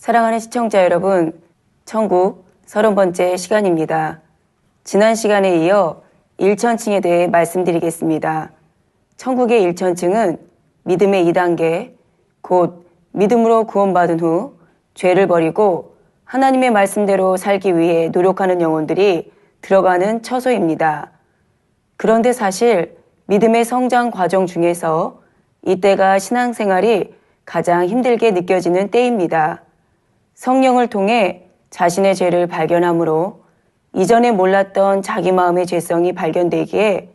사랑하는 시청자 여러분, 천국 30번째 시간입니다. 지난 시간에 이어 1천층에 대해 말씀드리겠습니다. 천국의 1천층은 믿음의 2단계, 곧 믿음으로 구원받은 후 죄를 버리고 하나님의 말씀대로 살기 위해 노력하는 영혼들이 들어가는 처소입니다. 그런데 사실 믿음의 성장 과정 중에서 이때가 신앙생활이 가장 힘들게 느껴지는 때입니다. 성령을 통해 자신의 죄를 발견함으로 이전에 몰랐던 자기 마음의 죄성이 발견되기에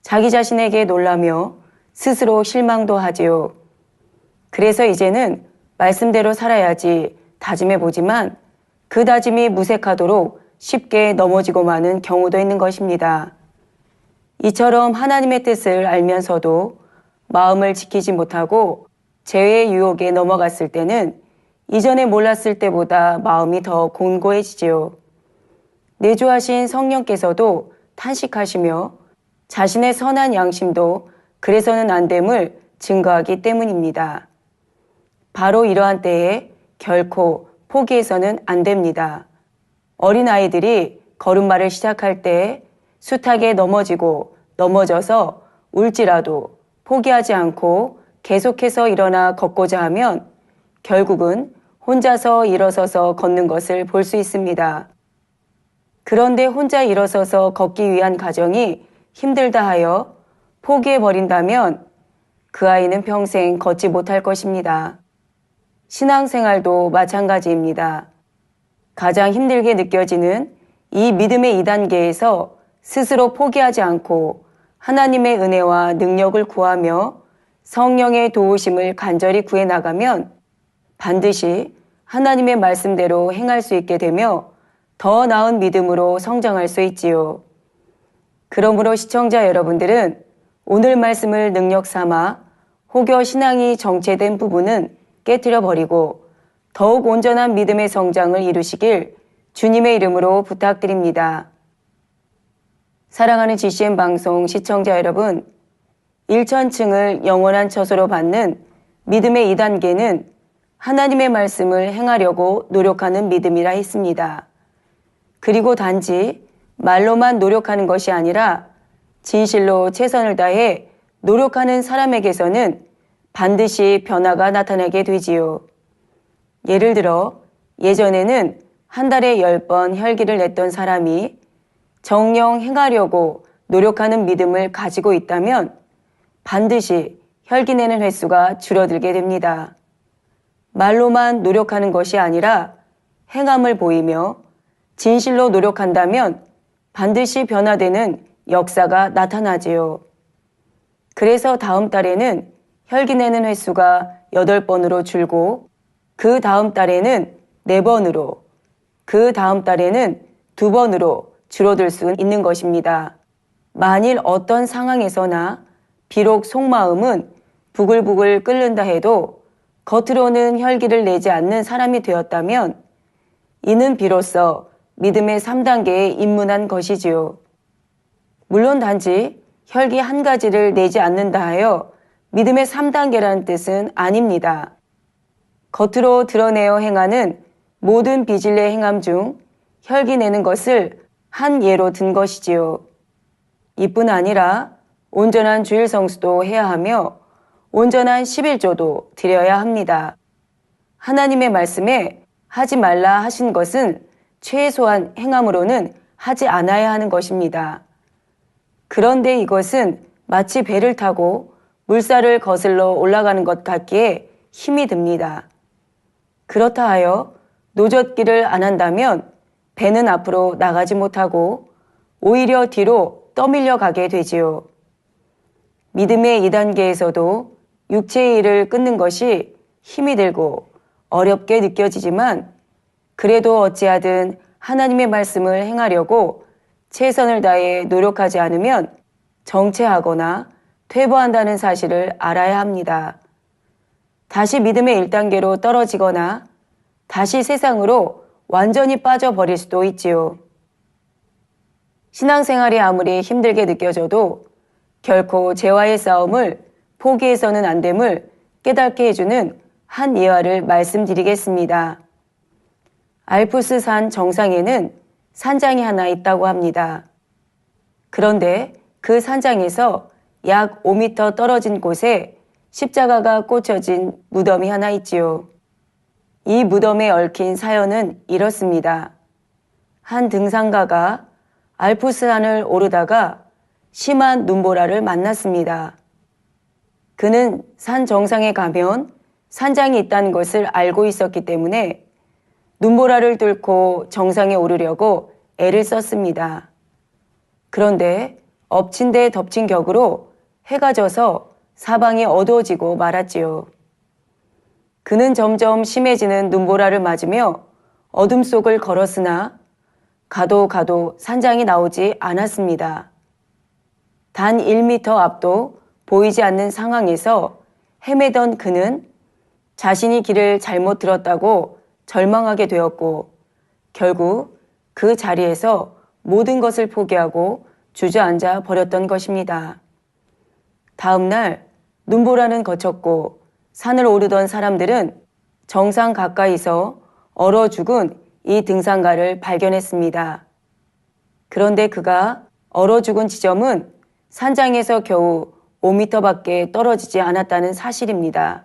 자기 자신에게 놀라며 스스로 실망도 하지요. 그래서 이제는 말씀대로 살아야지 다짐해보지만 그 다짐이 무색하도록 쉽게 넘어지고 마는 경우도 있는 것입니다. 이처럼 하나님의 뜻을 알면서도 마음을 지키지 못하고 죄의 유혹에 넘어갔을 때는 이전에 몰랐을 때보다 마음이 더 곤고해지지요. 내주하신 성령께서도 탄식하시며 자신의 선한 양심도 그래서는 안 됨을 증거하기 때문입니다. 바로 이러한 때에 결코 포기해서는 안 됩니다. 어린아이들이 걸음마를 시작할 때 숱하게 넘어져서 울지라도 포기하지 않고 계속해서 일어나 걷고자 하면 결국은 혼자서 일어서서 걷는 것을 볼 수 있습니다. 그런데 혼자 일어서서 걷기 위한 과정이 힘들다 하여 포기해버린다면 그 아이는 평생 걷지 못할 것입니다. 신앙생활도 마찬가지입니다. 가장 힘들게 느껴지는 이 믿음의 2단계에서 스스로 포기하지 않고 하나님의 은혜와 능력을 구하며 성령의 도우심을 간절히 구해 나가면 반드시 하나님의 말씀대로 행할 수 있게 되며 더 나은 믿음으로 성장할 수 있지요. 그러므로 시청자 여러분들은 오늘 말씀을 능력 삼아 혹여 신앙이 정체된 부분은 깨뜨려 버리고 더욱 온전한 믿음의 성장을 이루시길 주님의 이름으로 부탁드립니다. 사랑하는 GCN 방송 시청자 여러분, 1천층을 영원한 처소로 받는 믿음의 2단계는 하나님의 말씀을 행하려고 노력하는 믿음이라 했습니다. 그리고 단지 말로만 노력하는 것이 아니라 진실로 최선을 다해 노력하는 사람에게서는 반드시 변화가 나타나게 되지요. 예를 들어 예전에는 한 달에 10번 혈기를 냈던 사람이 정령 행하려고 노력하는 믿음을 가지고 있다면 반드시 혈기 내는 횟수가 줄어들게 됩니다. 말로만 노력하는 것이 아니라 행함을 보이며 진실로 노력한다면 반드시 변화되는 역사가 나타나지요. 그래서 다음 달에는 혈기 내는 횟수가 8번으로 줄고 그 다음 달에는 4번으로 그 다음 달에는 2번으로 줄어들 수 있는 것입니다. 만일 어떤 상황에서나 비록 속마음은 부글부글 끓는다 해도 겉으로는 혈기를 내지 않는 사람이 되었다면 이는 비로소 믿음의 3단계에 입문한 것이지요. 물론 단지 혈기 한 가지를 내지 않는다 하여 믿음의 3단계라는 뜻은 아닙니다. 겉으로 드러내어 행하는 모든 비질의 행함 중 혈기 내는 것을 한 예로 든 것이지요. 이뿐 아니라 온전한 주일 성수도 해야 하며 온전한 11조도 드려야 합니다. 하나님의 말씀에 하지 말라 하신 것은 최소한 행함으로는 하지 않아야 하는 것입니다. 그런데 이것은 마치 배를 타고 물살을 거슬러 올라가는 것 같기에 힘이 듭니다. 그렇다 하여 노젓기를 안 한다면 배는 앞으로 나가지 못하고 오히려 뒤로 떠밀려 가게 되지요. 믿음의 2단계에서도 육체의 일을 끊는 것이 힘이 들고 어렵게 느껴지지만 그래도 어찌하든 하나님의 말씀을 행하려고 최선을 다해 노력하지 않으면 정체하거나 퇴보한다는 사실을 알아야 합니다. 다시 믿음의 1단계로 떨어지거나 다시 세상으로 완전히 빠져버릴 수도 있지요. 신앙생활이 아무리 힘들게 느껴져도 결코 죄와의 싸움을 포기해서는 안 됨을 깨닫게 해주는 한 예화를 말씀드리겠습니다. 알프스 산 정상에는 산장이 하나 있다고 합니다. 그런데 그 산장에서 약 5m 떨어진 곳에 십자가가 꽂혀진 무덤이 하나 있지요. 이 무덤에 얽힌 사연은 이렇습니다. 한 등산가가 알프스산을 오르다가 심한 눈보라를 만났습니다. 그는 산 정상에 가면 산장이 있다는 것을 알고 있었기 때문에 눈보라를 뚫고 정상에 오르려고 애를 썼습니다. 그런데 엎친 데 덮친 격으로 해가 져서 사방이 어두워지고 말았지요. 그는 점점 심해지는 눈보라를 맞으며 어둠 속을 걸었으나 가도 산장이 나오지 않았습니다. 단 1m 앞도 보이지 않는 상황에서 헤매던 그는 자신이 길을 잘못 들었다고 절망하게 되었고 결국 그 자리에서 모든 것을 포기하고 주저앉아 버렸던 것입니다. 다음 날 눈보라는 거쳤고 산을 오르던 사람들은 정상 가까이서 얼어 죽은 이 등산가를 발견했습니다. 그런데 그가 얼어 죽은 지점은 산장에서 겨우 5m밖에 떨어지지 않았다는 사실입니다.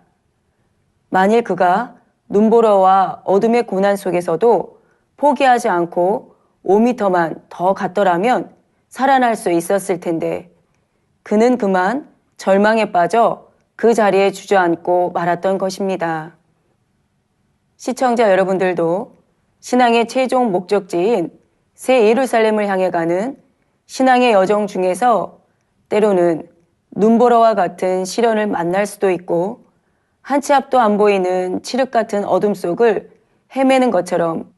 만일 그가 눈보라와 어둠의 고난 속에서도 포기하지 않고 5m만 더 갔더라면 살아날 수 있었을 텐데 그는 그만 절망에 빠져 그 자리에 주저앉고 말았던 것입니다. 시청자 여러분들도 신앙의 최종 목적지인 새 예루살렘을 향해 가는 신앙의 여정 중에서 때로는 눈보라와 같은 시련을 만날 수도 있고 한 치 앞도 안 보이는 칠흑 같은 어둠 속을 헤매는 것처럼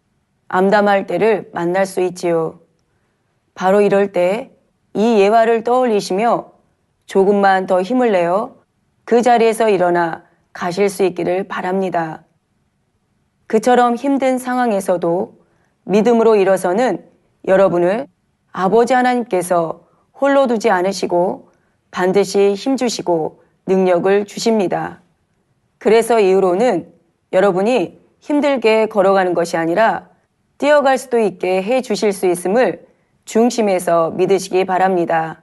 암담할 때를 만날 수 있지요. 바로 이럴 때 이 예화를 떠올리시며 조금만 더 힘을 내어 그 자리에서 일어나 가실 수 있기를 바랍니다. 그처럼 힘든 상황에서도 믿음으로 일어서는 여러분을 아버지 하나님께서 홀로 두지 않으시고 반드시 힘주시고 능력을 주십니다. 그래서 이후로는 여러분이 힘들게 걸어가는 것이 아니라 뛰어갈 수도 있게 해 주실 수 있음을 중심에서 믿으시기 바랍니다.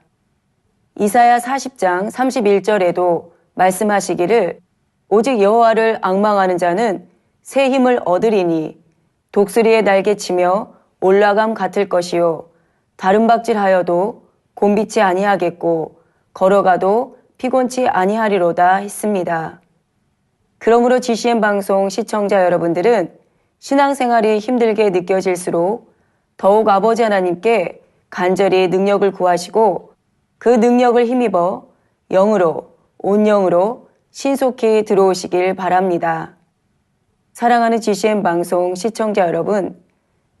이사야 40장 31절에도 말씀하시기를 오직 여호와를 앙망하는 자는 새 힘을 얻으리니 독수리의 날개치며 올라감 같을 것이요 다름박질하여도 곤비치 아니하겠고 걸어가도 피곤치 아니하리로다 했습니다. 그러므로 GCN 방송 시청자 여러분들은 신앙생활이 힘들게 느껴질수록 더욱 아버지 하나님께 간절히 능력을 구하시고 그 능력을 힘입어 영으로 온 영으로 신속히 들어오시길 바랍니다. 사랑하는 GCN 방송 시청자 여러분,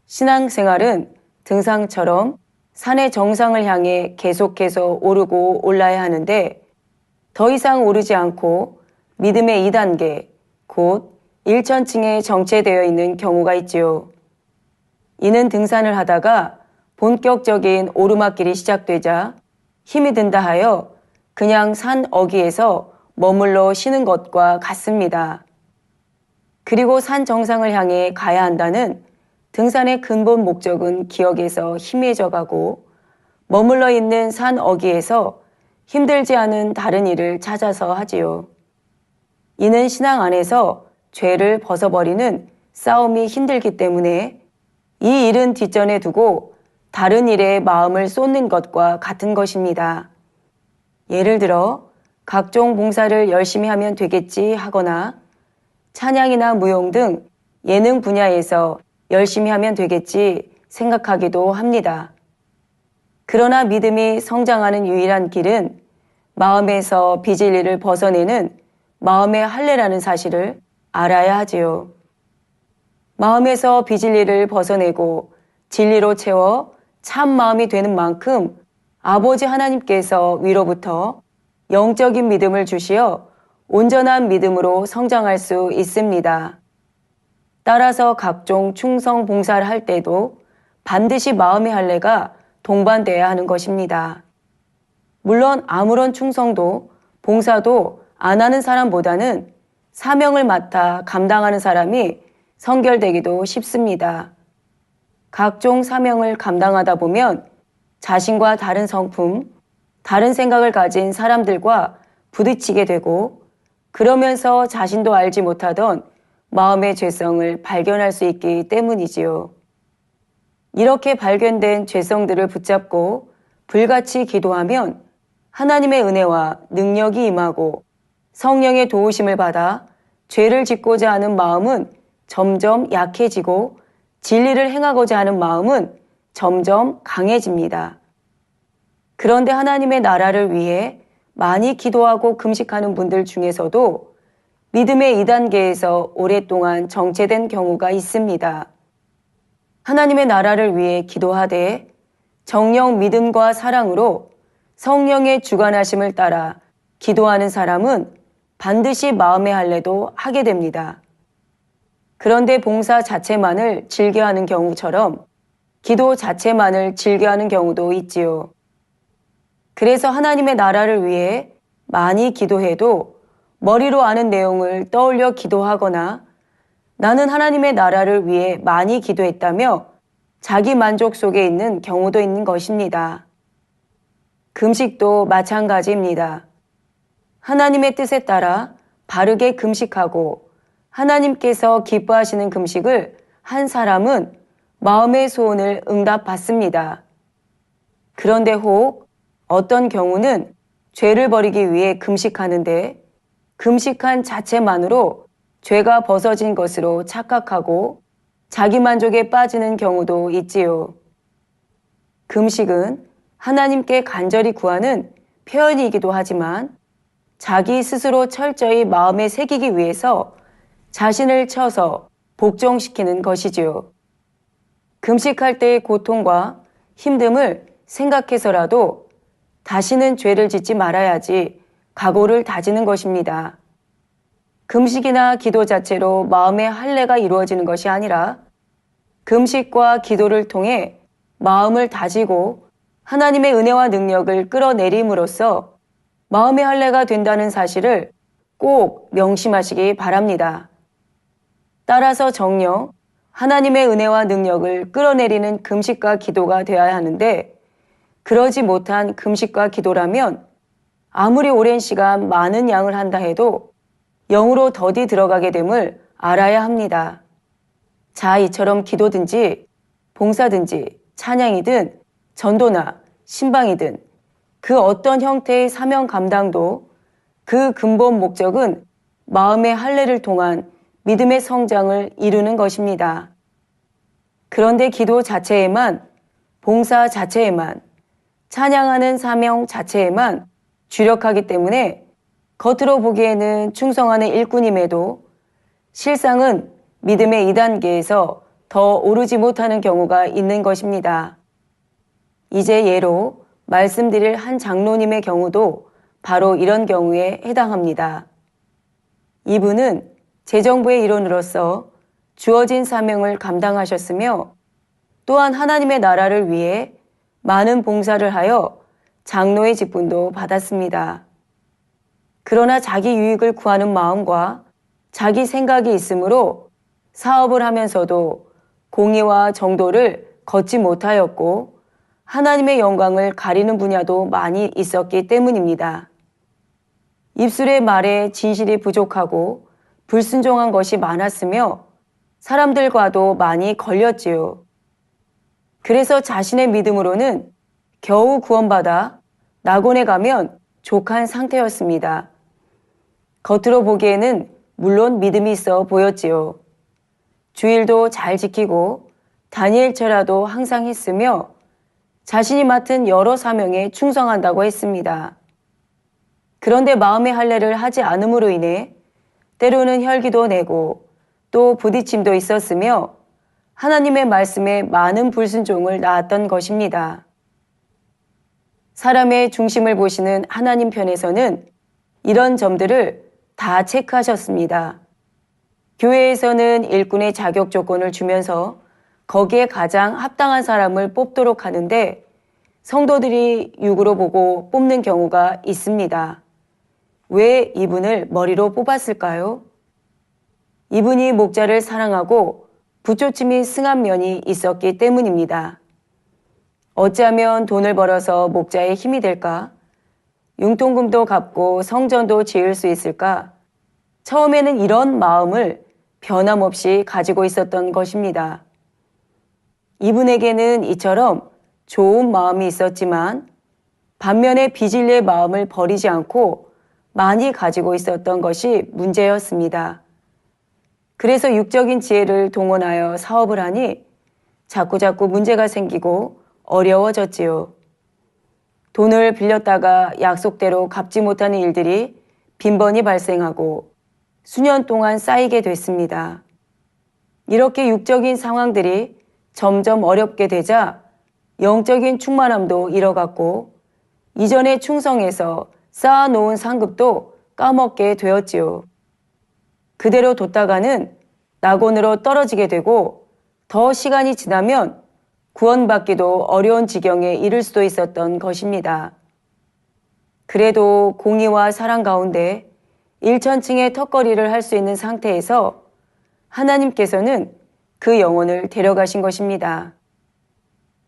신앙생활은 등산처럼 산의 정상을 향해 계속해서 오르고 올라야 하는데 더 이상 오르지 않고 믿음의 2단계, 곧 1천층에 정체되어 있는 경우가 있지요. 이는 등산을 하다가 본격적인 오르막길이 시작되자 힘이 든다 하여 그냥 산 어귀에서 머물러 쉬는 것과 같습니다. 그리고 산 정상을 향해 가야 한다는 등산의 근본 목적은 기억에서 희미해져 가고 머물러 있는 산 어귀에서 힘들지 않은 다른 일을 찾아서 하지요. 이는 신앙 안에서 죄를 벗어버리는 싸움이 힘들기 때문에 이 일은 뒷전에 두고 다른 일에 마음을 쏟는 것과 같은 것입니다. 예를 들어 각종 봉사를 열심히 하면 되겠지 하거나 찬양이나 무용 등 예능 분야에서 열심히 하면 되겠지 생각하기도 합니다. 그러나 믿음이 성장하는 유일한 길은 마음에서 비진리를 벗어내는 마음의 할례라는 사실을 알아야 하지요. 마음에서 비진리를 벗어내고 진리로 채워 참 마음이 되는 만큼 아버지 하나님께서 위로부터 영적인 믿음을 주시어 온전한 믿음으로 성장할 수 있습니다. 따라서 각종 충성 봉사를 할 때도 반드시 마음의 할례가 동반돼야 하는 것입니다. 물론 아무런 충성도 봉사도 안 하는 사람보다는 사명을 맡아 감당하는 사람이 성결되기도 쉽습니다. 각종 사명을 감당하다 보면 자신과 다른 성품, 다른 생각을 가진 사람들과 부딪히게 되고 그러면서 자신도 알지 못하던 마음의 죄성을 발견할 수 있기 때문이지요. 이렇게 발견된 죄성들을 붙잡고 불같이 기도하면 하나님의 은혜와 능력이 임하고 성령의 도우심을 받아 죄를 짓고자 하는 마음은 점점 약해지고 진리를 행하고자 하는 마음은 점점 강해집니다. 그런데 하나님의 나라를 위해 많이 기도하고 금식하는 분들 중에서도 믿음의 2단계에서 오랫동안 정체된 경우가 있습니다. 하나님의 나라를 위해 기도하되 정령 믿음과 사랑으로 성령의 주관하심을 따라 기도하는 사람은 반드시 마음의 할례도 하게 됩니다. 그런데 봉사 자체만을 즐겨하는 경우처럼 기도 자체만을 즐겨하는 경우도 있지요. 그래서 하나님의 나라를 위해 많이 기도해도 머리로 아는 내용을 떠올려 기도하거나 나는 하나님의 나라를 위해 많이 기도했다며 자기 만족 속에 있는 경우도 있는 것입니다. 금식도 마찬가지입니다. 하나님의 뜻에 따라 바르게 금식하고 하나님께서 기뻐하시는 금식을 한 사람은 마음의 소원을 응답받습니다. 그런데 혹 어떤 경우는 죄를 버리기 위해 금식하는데 금식한 자체만으로 죄가 벗어진 것으로 착각하고 자기 만족에 빠지는 경우도 있지요. 금식은 하나님께 간절히 구하는 표현이기도 하지만 자기 스스로 철저히 마음에 새기기 위해서 자신을 쳐서 복종시키는 것이지요. 금식할 때의 고통과 힘듦을 생각해서라도 다시는 죄를 짓지 말아야지 각오를 다지는 것입니다. 금식이나 기도 자체로 마음의 할례가 이루어지는 것이 아니라 금식과 기도를 통해 마음을 다지고 하나님의 은혜와 능력을 끌어내림으로써 마음의 할례가 된다는 사실을 꼭 명심하시기 바랍니다. 따라서 정녕 하나님의 은혜와 능력을 끌어내리는 금식과 기도가 되어야 하는데 그러지 못한 금식과 기도라면 아무리 오랜 시간 많은 양을 한다 해도 영으로 더디 들어가게 됨을 알아야 합니다. 자, 이처럼 기도든지 봉사든지 찬양이든 전도나 신방이든 그 어떤 형태의 사명 감당도 그 근본 목적은 마음의 할례를 통한 믿음의 성장을 이루는 것입니다. 그런데 기도 자체에만, 봉사 자체에만, 찬양하는 사명 자체에만 주력하기 때문에 겉으로 보기에는 충성하는 일꾼임에도 실상은 믿음의 2단계에서 더 오르지 못하는 경우가 있는 것입니다. 이제 예로 말씀드릴 한 장로님의 경우도 바로 이런 경우에 해당합니다. 이분은 재정부의 일원으로서 주어진 사명을 감당하셨으며 또한 하나님의 나라를 위해 많은 봉사를 하여 장로의 직분도 받았습니다. 그러나 자기 유익을 구하는 마음과 자기 생각이 있으므로 사업을 하면서도 공의와 정도를 걷지 못하였고 하나님의 영광을 가리는 분야도 많이 있었기 때문입니다. 입술의 말에 진실이 부족하고 불순종한 것이 많았으며 사람들과도 많이 걸렸지요. 그래서 자신의 믿음으로는 겨우 구원받아 낙원에 가면 족한 상태였습니다. 겉으로 보기에는 물론 믿음이 있어 보였지요. 주일도 잘 지키고 다니엘처라도 항상 했으며 자신이 맡은 여러 사명에 충성한다고 했습니다. 그런데 마음의 할례를 하지 않음으로 인해 때로는 혈기도 내고 또 부딪힘도 있었으며 하나님의 말씀에 많은 불순종을 낳았던 것입니다. 사람의 중심을 보시는 하나님 편에서는 이런 점들을 다 체크하셨습니다. 교회에서는 일꾼의 자격 조건을 주면서 거기에 가장 합당한 사람을 뽑도록 하는데 성도들이 육으로 보고 뽑는 경우가 있습니다. 왜 이분을 머리로 뽑았을까요? 이분이 목자를 사랑하고 부초침이 승한 면이 있었기 때문입니다. 어찌하면 돈을 벌어서 목자의 힘이 될까? 융통금도 갚고 성전도 지을 수 있을까? 처음에는 이런 마음을 변함없이 가지고 있었던 것입니다. 이분에게는 이처럼 좋은 마음이 있었지만 반면에 비질리의 마음을 버리지 않고 많이 가지고 있었던 것이 문제였습니다. 그래서 육적인 지혜를 동원하여 사업을 하니 자꾸자꾸 문제가 생기고 어려워졌지요. 돈을 빌렸다가 약속대로 갚지 못하는 일들이 빈번히 발생하고 수년 동안 쌓이게 됐습니다. 이렇게 육적인 상황들이 점점 어렵게 되자 영적인 충만함도 잃어갔고 이전에 충성해서 쌓아놓은 상급도 까먹게 되었지요. 그대로 뒀다가는 낙원으로 떨어지게 되고 더 시간이 지나면 구원받기도 어려운 지경에 이를 수도 있었던 것입니다. 그래도 공의와 사랑 가운데 일천층의 턱걸이를 할 수 있는 상태에서 하나님께서는 그 영혼을 데려가신 것입니다.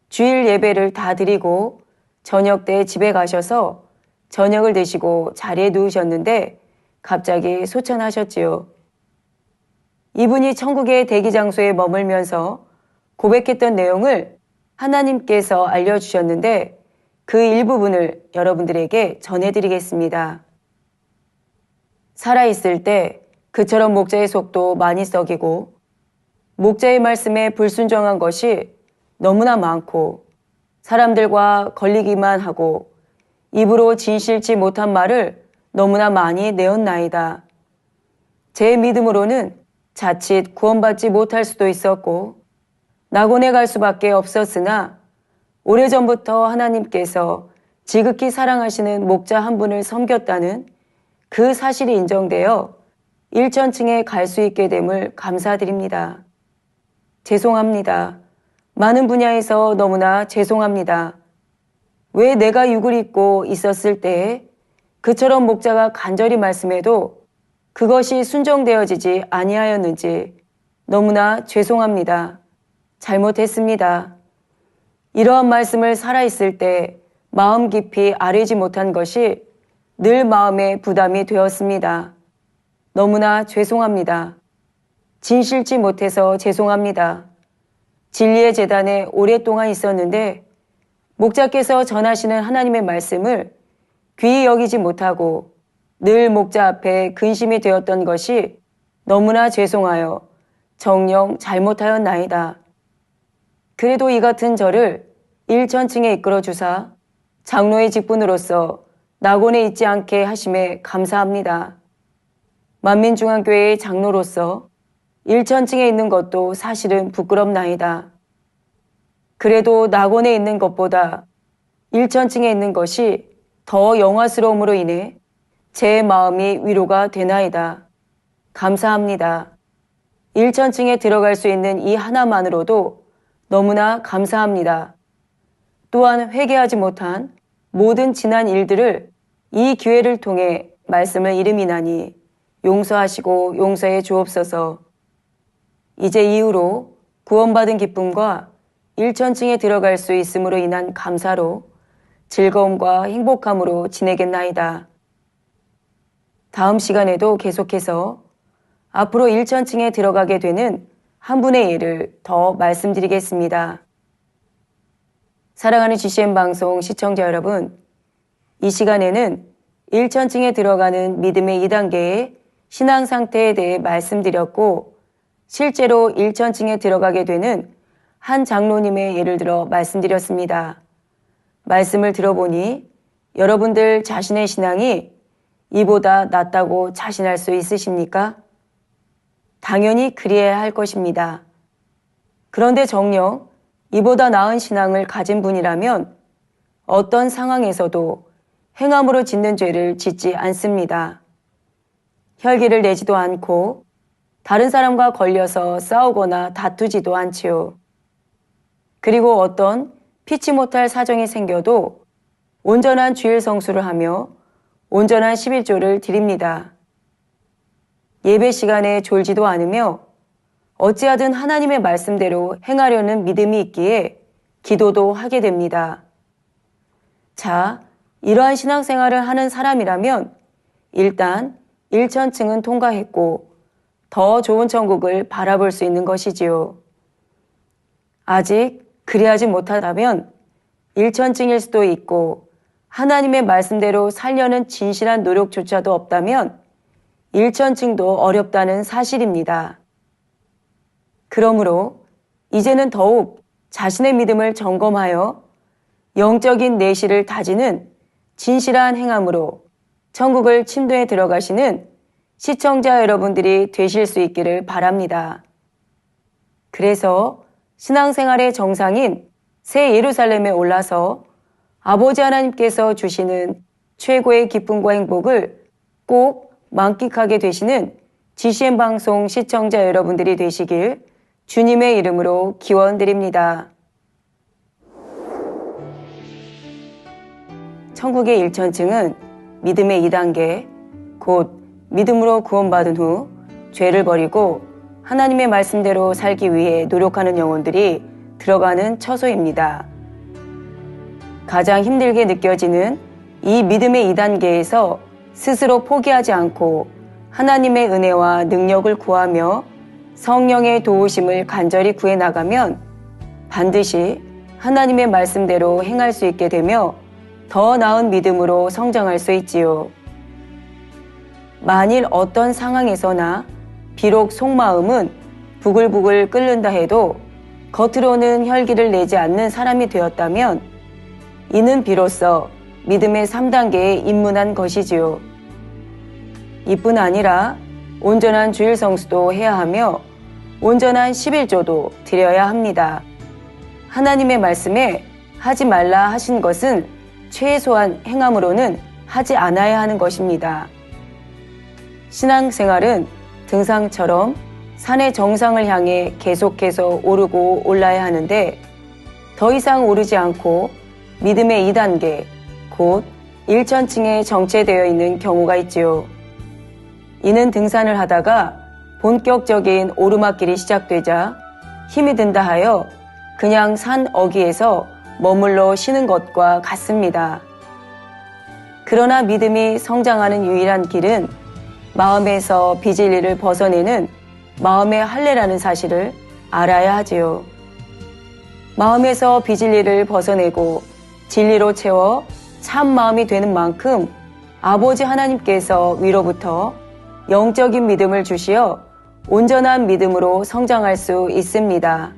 주일 예배를 다 드리고 저녁 때 집에 가셔서 저녁을 드시고 자리에 누우셨는데 갑자기 소천하셨지요. 이분이 천국의 대기 장소에 머물면서 고백했던 내용을 하나님께서 알려주셨는데 그 일부분을 여러분들에게 전해드리겠습니다. 살아있을 때 그처럼 목자의 속도 많이 썩이고 목자의 말씀에 불순종한 것이 너무나 많고 사람들과 걸리기만 하고 입으로 진실치 못한 말을 너무나 많이 내었나이다. 제 믿음으로는 자칫 구원받지 못할 수도 있었고 낙원에 갈 수밖에 없었으나 오래전부터 하나님께서 지극히 사랑하시는 목자 한 분을 섬겼다는 그 사실이 인정되어 일천층에 갈 수 있게 됨을 감사드립니다. 죄송합니다. 많은 분야에서 너무나 죄송합니다. 왜 내가 육을 입고 있었을 때에 그처럼 목자가 간절히 말씀해도 그것이 순종되어지지 아니하였는지 너무나 죄송합니다. 잘못했습니다. 이러한 말씀을 살아있을 때 마음 깊이 아뢰지 못한 것이 늘 마음의 부담이 되었습니다. 너무나 죄송합니다. 진실치 못해서 죄송합니다. 진리의 재단에 오랫동안 있었는데 목자께서 전하시는 하나님의 말씀을 귀히 여기지 못하고 늘 목자 앞에 근심이 되었던 것이 너무나 죄송하여 정녕 잘못하였나이다. 그래도 이 같은 저를 일천층에 이끌어 주사 장로의 직분으로서 낙원에 있지 않게 하심에 감사합니다. 만민중앙교회의 장로로서 일천층에 있는 것도 사실은 부끄럽나이다. 그래도 낙원에 있는 것보다 일천층에 있는 것이 더 영화스러움으로 인해 제 마음이 위로가 되나이다. 감사합니다. 일천층에 들어갈 수 있는 이 하나만으로도 너무나 감사합니다. 또한 회개하지 못한 모든 지난 일들을 이 기회를 통해 말씀을 이름이나니 용서하시고 용서해 주옵소서. 이제 이후로 구원받은 기쁨과 일천층에 들어갈 수 있음으로 인한 감사로 즐거움과 행복함으로 지내겠나이다. 다음 시간에도 계속해서 앞으로 일천층에 들어가게 되는 한 분의 예를 더 말씀드리겠습니다. 사랑하는 GCN 방송 시청자 여러분, 이 시간에는 일천층에 들어가는 믿음의 2단계의 신앙 상태에 대해 말씀드렸고 실제로 일천층에 들어가게 되는 한 장로님의 예를 들어 말씀드렸습니다. 말씀을 들어보니 여러분들 자신의 신앙이 이보다 낫다고 자신할 수 있으십니까? 당연히 그리해야 할 것입니다. 그런데 정녕 이보다 나은 신앙을 가진 분이라면 어떤 상황에서도 행함으로 짓는 죄를 짓지 않습니다. 혈기를 내지도 않고 다른 사람과 걸려서 싸우거나 다투지도 않지요. 그리고 어떤 피치 못할 사정이 생겨도 온전한 주일 성수를 하며 온전한 11조를 드립니다. 예배 시간에 졸지도 않으며 어찌하든 하나님의 말씀대로 행하려는 믿음이 있기에 기도도 하게 됩니다. 자, 이러한 신앙생활을 하는 사람이라면 일단 1천층은 통과했고 더 좋은 천국을 바라볼 수 있는 것이지요. 아직 그리하지 못하다면 1천층일 수도 있고 하나님의 말씀대로 살려는 진실한 노력조차도 없다면 1천층도 어렵다는 사실입니다. 그러므로 이제는 더욱 자신의 믿음을 점검하여 영적인 내실을 다지는 진실한 행함으로 천국을 침도에 들어가시는 시청자 여러분들이 되실 수 있기를 바랍니다. 그래서 신앙생활의 정상인 새 예루살렘에 올라서 아버지 하나님께서 주시는 최고의 기쁨과 행복을 꼭 만끽하게 되시는 GCN 방송 시청자 여러분들이 되시길 주님의 이름으로 기원드립니다. 천국의 1천층은 믿음의 2단계, 곧 믿음으로 구원받은 후 죄를 버리고 하나님의 말씀대로 살기 위해 노력하는 영혼들이 들어가는 처소입니다. 가장 힘들게 느껴지는 이 믿음의 2단계에서 스스로 포기하지 않고 하나님의 은혜와 능력을 구하며 성령의 도우심을 간절히 구해 나가면 반드시 하나님의 말씀대로 행할 수 있게 되며 더 나은 믿음으로 성장할 수 있지요. 만일 어떤 상황에서나 비록 속마음은 부글부글 끓는다 해도 겉으로는 혈기를 내지 않는 사람이 되었다면 이는 비로소 믿음의 3단계에 입문한 것이지요. 이뿐 아니라 온전한 주일 성수도 해야 하며 온전한 11조도 드려야 합니다. 하나님의 말씀에 하지 말라 하신 것은 최소한 행함으로는 하지 않아야 하는 것입니다. 신앙생활은 등산처럼 산의 정상을 향해 계속해서 오르고 올라야 하는데 더 이상 오르지 않고 믿음의 2단계, 곧 1천층에 정체되어 있는 경우가 있지요. 이는 등산을 하다가 본격적인 오르막길이 시작되자 힘이 든다 하여 그냥 산 어귀에서 머물러 쉬는 것과 같습니다. 그러나 믿음이 성장하는 유일한 길은 마음에서 비진리를 벗어내는 마음의 할례라는 사실을 알아야 하지요. 마음에서 비진리를 벗어내고 진리로 채워 참 마음이 되는 만큼 아버지 하나님께서 위로부터 영적인 믿음을 주시어 온전한 믿음으로 성장할 수 있습니다.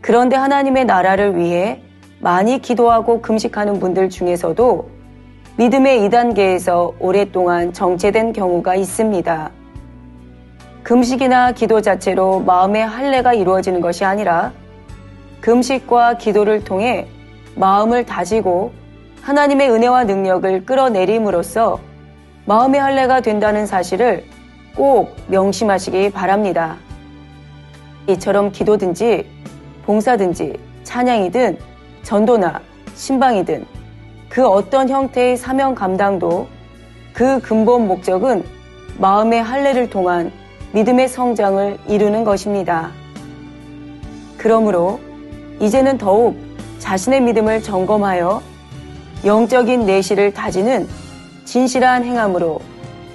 그런데 하나님의 나라를 위해 많이 기도하고 금식하는 분들 중에서도 믿음의 2단계에서 오랫동안 정체된 경우가 있습니다. 금식이나 기도 자체로 마음의 할례가 이루어지는 것이 아니라 금식과 기도를 통해 마음을 다지고 하나님의 은혜와 능력을 끌어내림으로써 마음의 할례가 된다는 사실을 꼭 명심하시기 바랍니다. 이처럼 기도든지 봉사든지 찬양이든 전도나 신방이든 그 어떤 형태의 사명 감당도 그 근본 목적은 마음의 할례를 통한 믿음의 성장을 이루는 것입니다. 그러므로 이제는 더욱 자신의 믿음을 점검하여 영적인 내실을 다지는 진실한 행함으로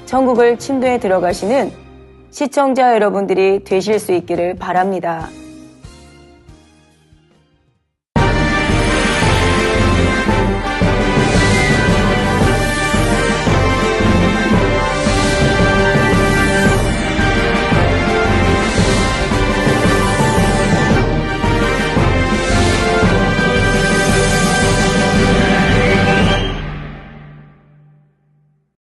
천국을 침도에 들어가시는 시청자 여러분들이 되실 수 있기를 바랍니다.